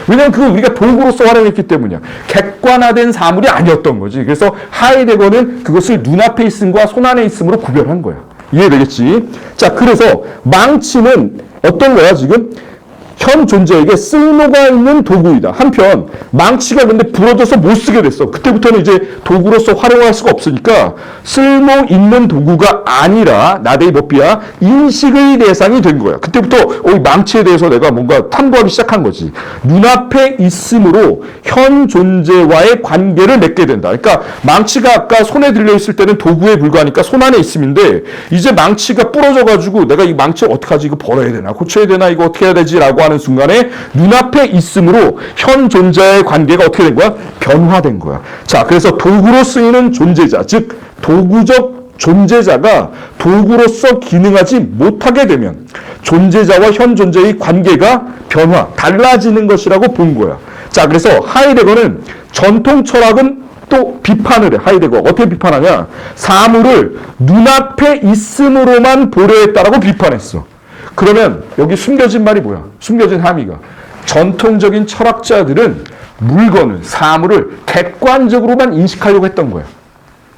왜냐면 그건 우리가 도구로서 활용했기 때문이야. 객관화된 사물이 아니었던 거지. 그래서 하이데거는 그것을 눈앞에 있음과 손안에 있음으로 구별한 거야. 이해되겠지? 자, 그래서 망치는 어떤 거야, 지금? 현 존재에게 쓸모가 있는 도구이다. 한편 망치가 근데 부러져서 못 쓰게 됐어. 그때부터는 이제 도구로서 활용할 수가 없으니까 쓸모 있는 도구가 아니라 나데이 법비야 인식의 대상이 된 거야. 그때부터 이 망치에 대해서 내가 뭔가 탐구하기 시작한 거지. 눈앞에 있음으로 현 존재와의 관계를 맺게 된다. 그러니까 망치가 아까 손에 들려있을 때는 도구에 불과하니까 손 안에 있음인데 이제 망치가 부러져가지고 내가 이 망치를 어떡하지? 이거 버려야 되나? 고쳐야 되나? 이거 어떻게 해야 되지? 라고 하는 순간에 눈앞에 있음으로 현 존재의 관계가 어떻게 된 거야? 변화된 거야. 자, 그래서 도구로 쓰이는 존재자, 즉 도구적 존재자가 도구로서 기능하지 못하게 되면 존재자와 현 존재의 관계가 달라지는 것이라고 본 거야. 자, 그래서 하이데거는 전통 철학은 또 비판을 해. 하이데거 어떻게 비판하냐? 사물을 눈앞에 있음으로만 보려 했다라고 비판했어. 그러면 여기 숨겨진 말이 뭐야? 숨겨진 함의가 전통적인 철학자들은 물건을, 사물을 객관적으로만 인식하려고 했던 거야.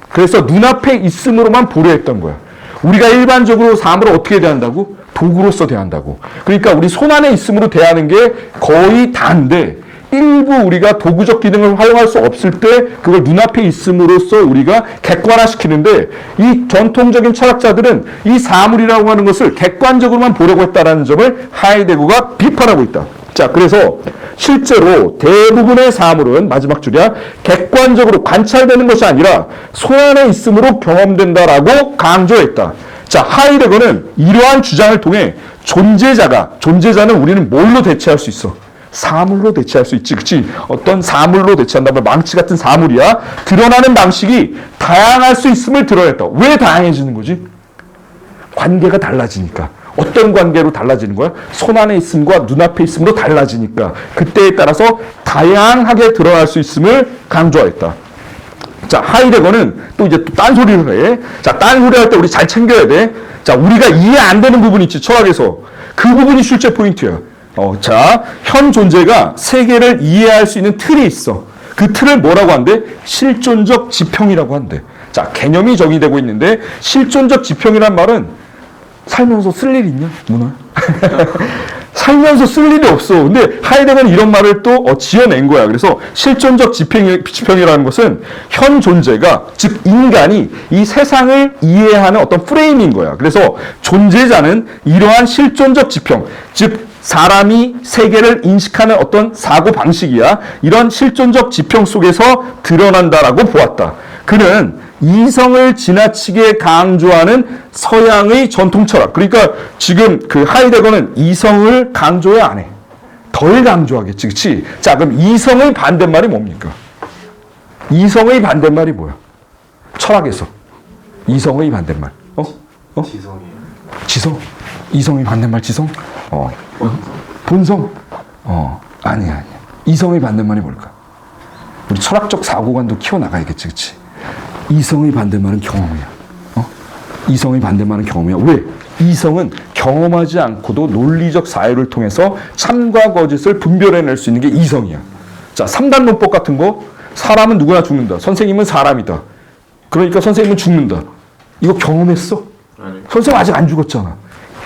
그래서 눈앞에 있음으로만 보려 했던 거야. 우리가 일반적으로 사물을 어떻게 대한다고? 도구로서 대한다고. 그러니까 우리 손 안에 있음으로 대하는 게 거의 다인데 일부 우리가 도구적 기능을 활용할 수 없을 때 그걸 눈앞에 있음으로써 우리가 객관화시키는데 이 전통적인 철학자들은 이 사물이라고 하는 것을 객관적으로만 보려고 했다는 점을 하이데거가 비판하고 있다. 자, 그래서 실제로 대부분의 사물은 마지막 줄이야 객관적으로 관찰되는 것이 아니라 손 안에 있음으로 경험된다라고 강조했다. 자, 하이데거는 이러한 주장을 통해 존재자는 우리는 뭘로 대체할 수 있어? 사물로 대체할 수 있지, 그치? 어떤 사물로 대체한다면 망치 같은 사물이야. 드러나는 방식이 다양할 수 있음을 드러냈다. 왜 다양해지는 거지? 관계가 달라지니까. 어떤 관계로 달라지는 거야? 손 안에 있음과 눈앞에 있음으로 달라지니까. 그때에 따라서 다양하게 드러날 수 있음을 강조했다. 자, 하이데거는 또 이제 또 딴소리를 해. 자, 딴소리 할 때 우리 잘 챙겨야 돼. 자, 우리가 이해 안 되는 부분 있지, 철학에서. 그 부분이 실제 포인트야. 자, 현 존재가 세계를 이해할 수 있는 틀이 있어. 그 틀을 뭐라고 한대? 실존적 지평이라고 한대. 자, 개념이 정의되고 있는데 실존적 지평이란 말은 살면서 쓸 일 있냐? 문화? 살면서 쓸 일이 없어. 근데 하이데거는 이런 말을 또 지어낸 거야. 그래서 실존적 지평이라는 것은 현 존재가, 즉 인간이 이 세상을 이해하는 어떤 프레임인 거야. 그래서 존재자는 이러한 실존적 지평, 즉 사람이 세계를 인식하는 어떤 사고 방식이야. 이런 실존적 지평 속에서 드러난다라고 보았다. 그는 이성을 지나치게 강조하는 서양의 전통 철학. 그러니까 지금 그 하이데거는 이성을 강조해 안 해. 덜 강조하겠지, 그치? 자, 그럼 이성의 반대말이 뭡니까? 이성의 반대말이 뭐야? 철학에서. 이성의 반대말. 지성이에요. 지성? 이성의 반대말 지성? 본성? 아니야. 이성의 반대말이 뭘까? 우리 철학적 사고관도 키워나가야겠지, 그치? 이성의 반대말은 경험이야. 이성의 반대말은 경험이야. 왜? 이성은 경험하지 않고도 논리적 사유를 통해서 참과 거짓을 분별해낼 수 있는 게 이성이야. 자, 3단론법 같은 거, 사람은 누구나 죽는다. 선생님은 사람이다. 그러니까 선생님은 죽는다. 이거 경험했어? 아니. 선생님 아직 안 죽었잖아.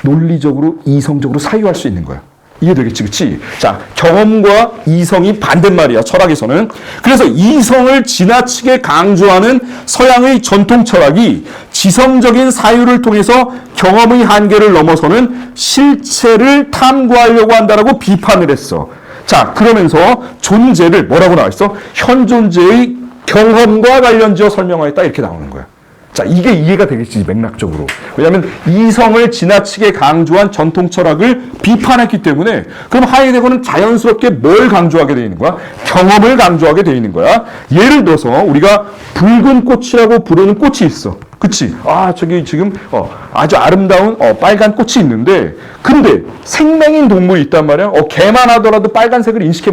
논리적으로, 이성적으로 사유할 수 있는 거야. 이해되겠지, 그치? 자, 경험과 이성이 반대말이야, 철학에서는. 그래서 이성을 지나치게 강조하는 서양의 전통 철학이 지성적인 사유를 통해서 경험의 한계를 넘어서는 실체를 탐구하려고 한다라고 비판을 했어. 자, 그러면서 존재를 뭐라고 나와 있어? 현 존재의 경험과 관련지어 설명하였다, 이렇게 나오는 거야. 자, 이게 이해가 되겠지, 맥락적으로. 왜냐하면 이성을 지나치게 강조한 전통 철학을 비판했기 때문에 그럼 하이데거는 자연스럽게 뭘 강조하게 되어 있는 거야? 경험을 강조하게 되어 있는 거야. 예를 들어서 우리가 붉은 꽃이라고 부르는 꽃이 있어. 그치? 아, 저기 지금 아주 아름다운 빨간 꽃이 있는데 근데 생명인 동물이 있단 말이야. 개만 하더라도 빨간색을 인식해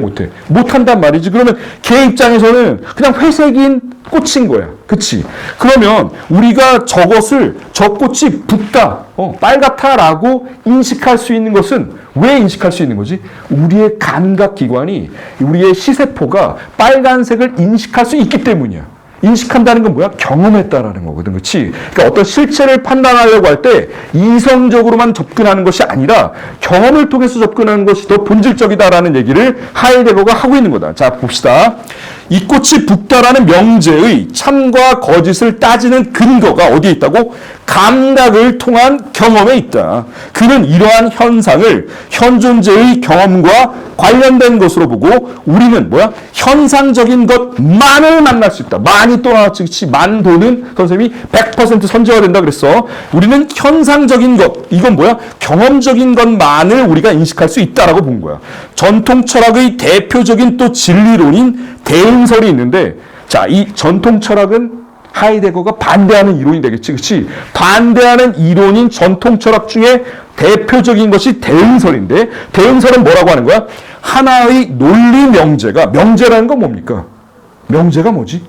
못한단 말이지. 그러면 걔 입장에서는 그냥 회색인 꽃인 거야. 그치? 그러면 우리가 저 꽃이 붉다, 빨갛다라고 인식할 수 있는 것은 왜 인식할 수 있는 거지? 우리의 감각기관이, 우리의 시세포가 빨간색을 인식할 수 있기 때문이야. 인식한다는 건 뭐야? 경험했다라는 거거든. 그렇지? 그러니까 어떤 실체를 판단하려고 할 때 이성적으로만 접근하는 것이 아니라 경험을 통해서 접근하는 것이 더 본질적이다라는 얘기를 하이데거가 하고 있는 거다. 자, 봅시다. 이 꽃이 붉다라는 명제의 참과 거짓을 따지는 근거가 어디에 있다고? 감각을 통한 경험에 있다. 그는 이러한 현상을 현 존재의 경험과 관련된 것으로 보고 우리는 뭐야? 현상적인 것만을 만날 수 있다. 만이 또 나왔지, 그치? 만도는 선생님이 100% 선제가 된다 그랬어. 우리는 현상적인 것, 이건 뭐야? 경험적인 것만을 우리가 인식할 수 있다라고 본 거야. 전통 철학의 대표적인 또 진리론인 대응설이 있는데, 자, 이 전통 철학은 하이데거가 반대하는 이론이 되겠지, 그치? 반대하는 이론인 전통 철학 중에 대표적인 것이 대응설인데, 대응설은 뭐라고 하는 거야? 하나의 논리 명제라는 건 뭡니까? 명제가 뭐지?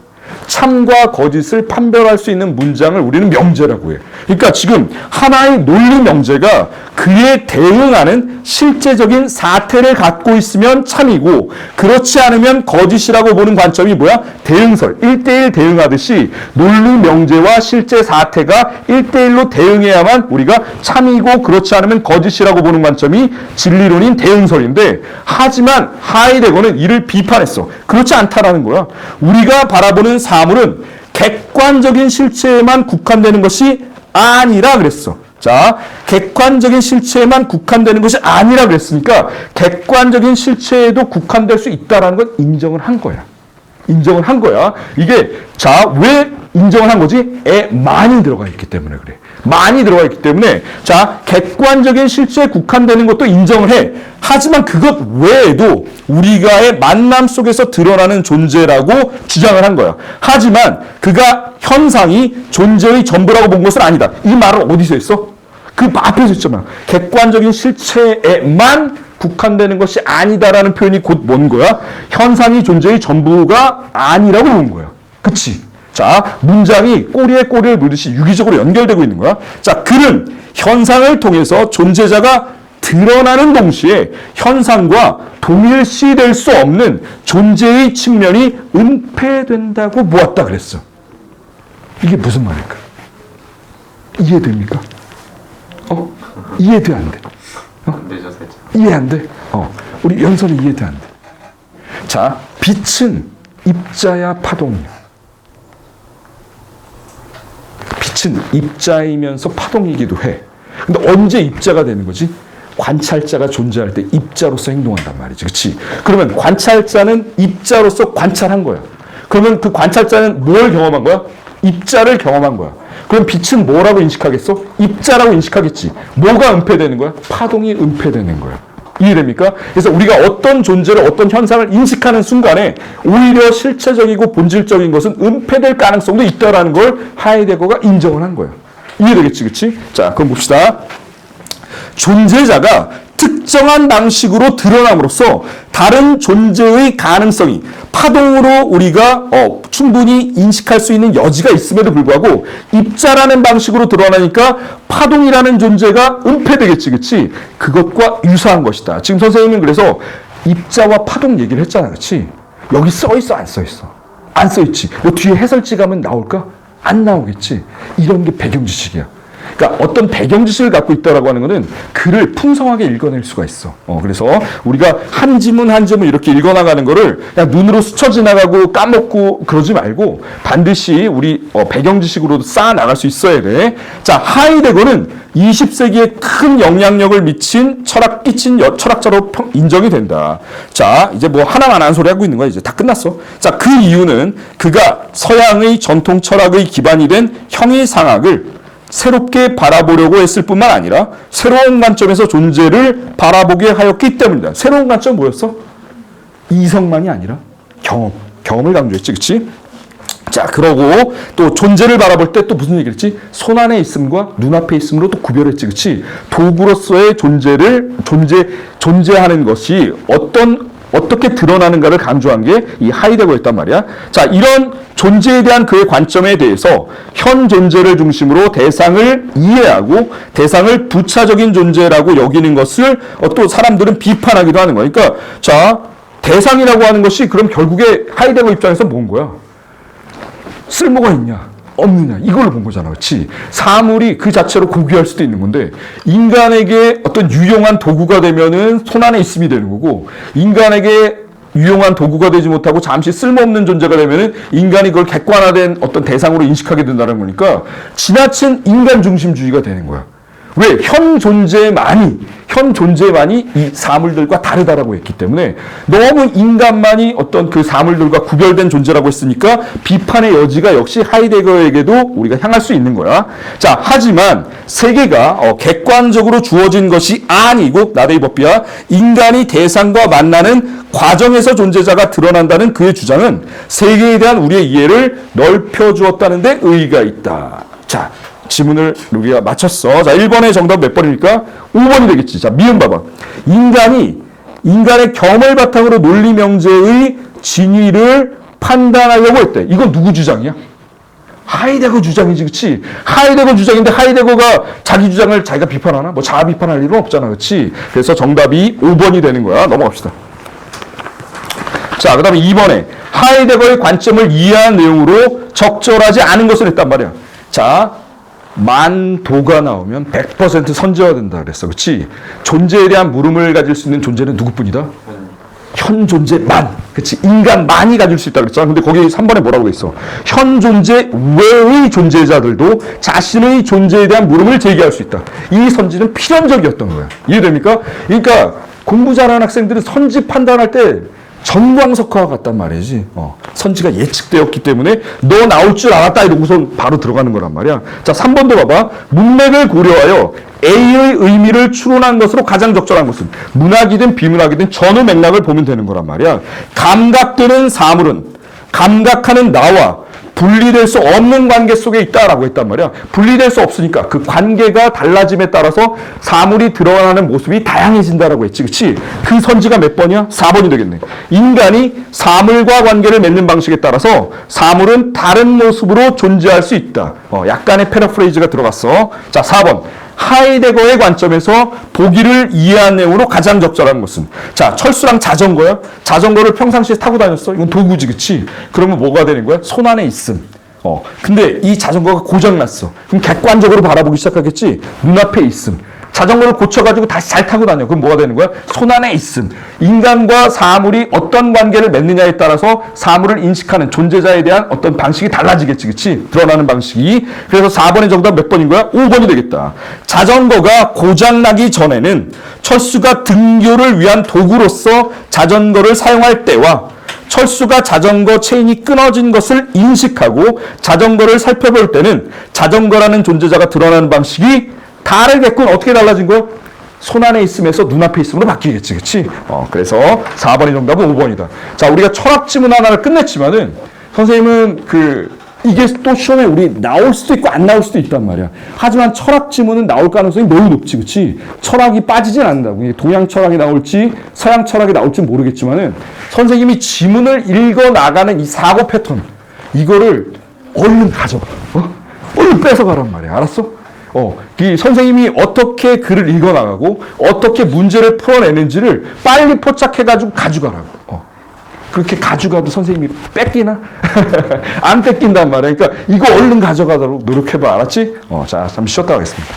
참과 거짓을 판별할 수 있는 문장을 우리는 명제라고 해. 그러니까 지금 하나의 논리 명제가 그에 대응하는 실제적인 사태를 갖고 있으면 참이고 그렇지 않으면 거짓이라고 보는 관점이 뭐야? 대응설, 1대1 대응하듯이 논리 명제와 실제 사태가 1대1로 대응해야만 우리가 참이고 그렇지 않으면 거짓이라고 보는 관점이 진리론인 대응설인데 하지만 하이데거는 이를 비판했어. 그렇지 않다라는 거야. 우리가 바라보는 사물은 객관적인 실체에만 국한되는 것이 아니라 그랬어. 자, 객관적인 실체에만 국한되는 것이 아니라 그랬으니까 객관적인 실체에도 국한될 수 있다는 건 인정을 한 거야. 인정을 한 거야. 이게 자, 왜 인정을 한 거지? 많이 들어가 있기 때문에 그래. 많이 들어가 있기 때문에 자, 객관적인 실체에 국한되는 것도 인정을 해. 하지만 그것 외에도 우리가의 만남 속에서 드러나는 존재라고 주장을 한 거야. 하지만 그가 현상이 존재의 전부라고 본 것은 아니다. 이 말은 어디서 했어? 그 앞에서 했잖아. 객관적인 실체에만 국한되는 것이 아니다라는 표현이 곧 뭔 거야? 현상이 존재의 전부가 아니라고 본 거야. 그치? 자, 문장이 꼬리에 꼬리를 물듯이 유기적으로 연결되고 있는 거야. 자, 그는 현상을 통해서 존재자가 드러나는 동시에 현상과 동일시될 수 없는 존재의 측면이 은폐된다고 보았다 그랬어. 이게 무슨 말일까? 이해됩니까? 이해돼 안 돼? 안 되죠, 살짝. 이해 안 돼? 우리 연설이 이해돼 안 돼? 자, 빛은 입자야 파동이야. 빛은 입자이면서 파동이기도 해. 근데 언제 입자가 되는 거지? 관찰자가 존재할 때 입자로서 행동한단 말이지. 그치? 그러면 관찰자는 입자로서 관찰한 거야. 그러면 그 관찰자는 뭘 경험한 거야? 입자를 경험한 거야. 그럼 빛은 뭐라고 인식하겠어? 입자라고 인식하겠지. 뭐가 은폐되는 거야? 파동이 은폐되는 거야. 이해됩니까? 그래서 우리가 어떤 존재를 어떤 현상을 인식하는 순간에 오히려 실체적이고 본질적인 것은 은폐될 가능성도 있다라는 걸 하이데거가 인정을 한 거예요. 이해되겠지, 그치? 자, 그럼 봅시다. 존재자가 특정한 방식으로 드러남으로써 다른 존재의 가능성이 파동으로 우리가 충분히 인식할 수 있는 여지가 있음에도 불구하고 입자라는 방식으로 드러나니까 파동이라는 존재가 은폐되겠지, 그치? 그것과 유사한 것이다. 지금 선생님은 그래서 입자와 파동 얘기를 했잖아, 그치? 여기 써있어, 안 써있어? 안 써있지. 뭐 뒤에 해설지 가면 나올까? 안 나오겠지. 이런 게 배경 지식이야. 그러니까 어떤 배경 지식을 갖고 있다라고 하는 것은 글을 풍성하게 읽어낼 수가 있어. 그래서 우리가 한 지문 한 지문 이렇게 읽어나가는 거를 그냥 눈으로 스쳐 지나가고 까먹고 그러지 말고 반드시 우리 배경 지식으로도 쌓아 나갈 수 있어야 돼. 자, 하이데거는 20세기에 큰 영향력을 미친 끼친 철학자로 인정이 된다. 자, 이제 뭐 하나만 한 소리 하고 있는 거야. 이제 다 끝났어. 자, 그 이유는 그가 서양의 전통 철학의 기반이 된 형이상학을 새롭게 바라보려고 했을 뿐만 아니라 새로운 관점에서 존재를 바라보게 하였기 때문이다. 새로운 관점 뭐였어? 이성만이 아니라 경험을 강조했지, 그치? 자, 그러고 또 존재를 바라볼 때 또 무슨 얘기를 했지? 손 안에 있음과 눈앞에 있음으로 또 구별했지, 그치? 도구로서의 존재하는 것이 어떻게 드러나는가를 강조한 게 이 하이데거였단 말이야. 자, 이런 존재에 대한 그의 관점에 대해서 현 존재를 중심으로 대상을 이해하고 대상을 부차적인 존재라고 여기는 것을 또 사람들은 비판하기도 하는 거야. 그러니까 자, 대상이라고 하는 것이 그럼 결국에 하이데거 입장에서 뭔 거야? 쓸모가 있냐? 없느냐? 이걸로 본 거잖아. 그렇지? 사물이 그 자체로 고귀할 수도 있는 건데 인간에게 어떤 유용한 도구가 되면은 손 안에 있음이 되는 거고 인간에게 유용한 도구가 되지 못하고 잠시 쓸모없는 존재가 되면은 인간이 그걸 객관화된 어떤 대상으로 인식하게 된다는 거니까 지나친 인간 중심주의가 되는 거야. 왜? 현 존재만이 이 사물들과 다르다라고 했기 때문에 너무 인간만이 어떤 그 사물들과 구별된 존재라고 했으니까 비판의 여지가 역시 하이데거에게도 우리가 향할 수 있는 거야. 자, 하지만 세계가 객관적으로 주어진 것이 아니고 나데이버비야 인간이 대상과 만나는 과정에서 존재자가 드러난다는 그의 주장은 세계에 대한 우리의 이해를 넓혀주었다는 데 의의가 있다. 자, 지문을 우리가 맞췄어. 자, 1번의 정답 몇 번입니까? 5번이 되겠지. 자, 미음 봐봐. 인간의 경험을 바탕으로 논리 명제의 진위를 판단하려고 했대. 이건 누구 주장이야? 하이데거 주장이지, 그치? 하이데거 주장인데 하이데거가 자기 주장을 자기가 비판하나? 뭐 자아 비판할 일은 없잖아, 그치? 그래서 정답이 5번이 되는 거야. 넘어갑시다. 자, 그 다음에 2번에 하이데거의 관점을 이해한 내용으로 적절하지 않은 것을 했단 말이야. 자, 만도가 나오면 100% 선제가 된다 그랬어. 그치? 존재에 대한 물음을 가질 수 있는 존재는 누구뿐이다? 현 존재만. 그치? 인간만이 가질 수 있다 그랬잖아. 근데 거기 3번에 뭐라고 돼 있어? 현 존재 외의 존재자들도 자신의 존재에 대한 물음을 제기할 수 있다. 이 선지는 필연적이었던 거야. 이해됩니까? 그러니까 공부 잘하는 학생들은 선지 판단할 때 정광석화와 같단 말이지. 선지가 예측되었기 때문에 너 나올 줄 알았다 이러고선 바로 들어가는 거란 말이야. 자, 3번도 봐봐. 문맥을 고려하여 A의 의미를 추론한 것으로 가장 적절한 것은 문학이든 비문학이든 전후 맥락을 보면 되는 거란 말이야. 감각되는 사물은 감각하는 나와 분리될 수 없는 관계 속에 있다라고 했단 말이야. 분리될 수 없으니까 그 관계가 달라짐에 따라서 사물이 드러나는 모습이 다양해진다라고 했지. 그치? 그 선지가 몇 번이야? 4번이 되겠네. 인간이 사물과 관계를 맺는 방식에 따라서 사물은 다른 모습으로 존재할 수 있다. 약간의 패러프레이즈가 들어갔어. 자, 4번. 하이데거의 관점에서 보기를 이해한 내용으로 가장 적절한 것은? 자, 철수랑 자전거야? 자전거를 평상시에 타고 다녔어? 이건 도구지, 그치? 그러면 뭐가 되는 거야? 손 안에 있음. 근데 이 자전거가 고장났어. 그럼 객관적으로 바라보기 시작하겠지? 눈앞에 있음. 자전거를 고쳐가지고 다시 잘 타고 다녀. 그럼 뭐가 되는 거야? 손 안에 있음. 인간과 사물이 어떤 관계를 맺느냐에 따라서 사물을 인식하는 존재자에 대한 어떤 방식이 달라지겠지, 그치? 드러나는 방식이. 그래서 4번의 정답 몇 번인 거야? 5번이 되겠다. 자전거가 고장나기 전에는 철수가 등교를 위한 도구로서 자전거를 사용할 때와 철수가 자전거 체인이 끊어진 것을 인식하고 자전거를 살펴볼 때는 자전거라는 존재자가 드러나는 방식이 다르겠군. 어떻게 달라진 거야? 손 안에 있음에서 눈앞에 있음으로 바뀌겠지, 그치? 그래서 4번의 정답은 5번이다. 자, 우리가 철학 지문 하나를 끝냈지만은, 선생님은 이게 또 시험에 우리 나올 수도 있고 안 나올 수도 있단 말이야. 하지만 철학 지문은 나올 가능성이 매우 높지, 그치? 철학이 빠지진 않는다고. 동양 철학이 나올지, 서양 철학이 나올지 모르겠지만은, 선생님이 지문을 읽어 나가는 이 사고 패턴, 이거를 얼른 가져가. 얼른 뺏어가란 말이야. 알았어? 이 선생님이 어떻게 글을 읽어나가고 어떻게 문제를 풀어내는지를 빨리 포착해가지고 가져가라고. 그렇게 가져가도 선생님이 뺏기나? 안 뺏긴단 말이야. 그러니까 이거 얼른 가져가도록 노력해봐. 알았지? 자, 잠시 쉬었다 가겠습니다.